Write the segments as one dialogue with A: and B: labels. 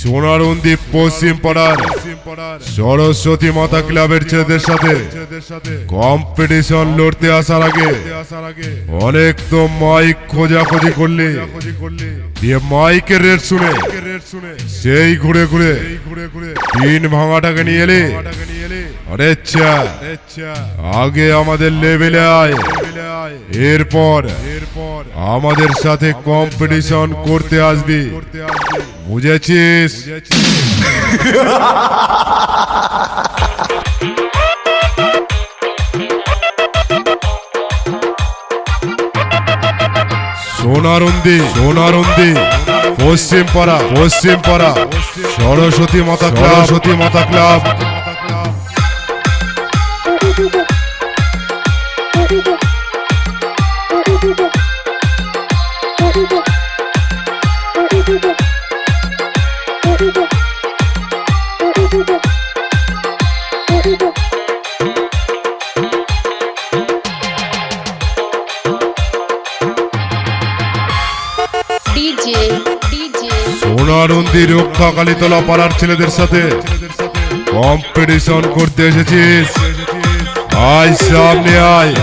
A: সোনারুন্দি পশ্চিম পাড়ার সরস্বতী মাতা ক্লাবের ছেলেদের সাথে কম্পিটিশন লড়তে আসার আগে অনেক তো মাইক খোঁজাখুঁজি করলে দিয়ে মাইকের রেট শুনে সেই ঘুরে ঘুরে তিন ভাঙাটাকে নিয়ে এলে। আরে আচ্ছা, আগে আমাদের লেভেলে আয়, এরপর আমাদের সাথে কম্পিটিশন করতে আসবি, বুঝেছিস? সোনারুন্দি পশ্চিম পাড়া সরস্বতী মাতা ক্লাব। সোনারুন্দি রক্ষাকালীতলা পাড়ার ছেলেদের সাথে কম্পিটিশন করতে এসেছিস, আয় সামনে আয়।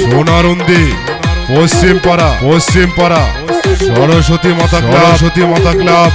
A: সোনারুন্দি পশ্চিম পাড়া সরস্বতী মাতা ক্লাব।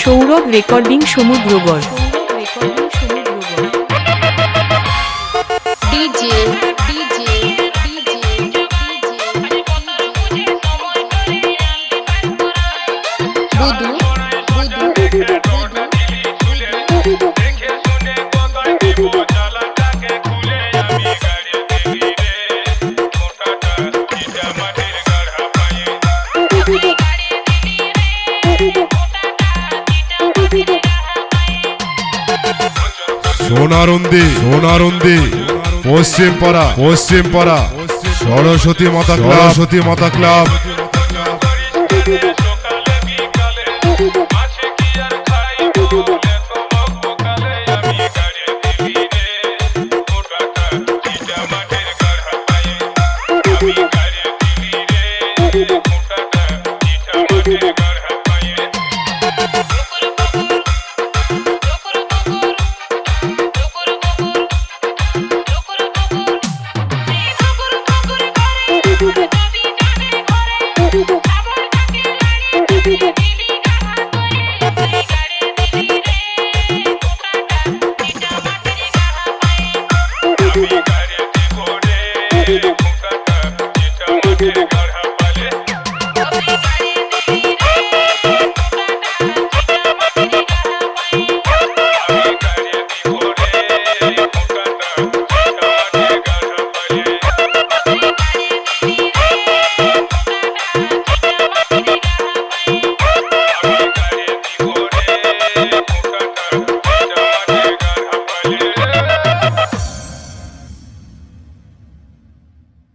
B: সৌরভ রেকর্ডিং সমুদ্রগড়।
A: সোনারুন্দি পশ্চিম পাড়া সরস্বতী মাতা ক্লাব।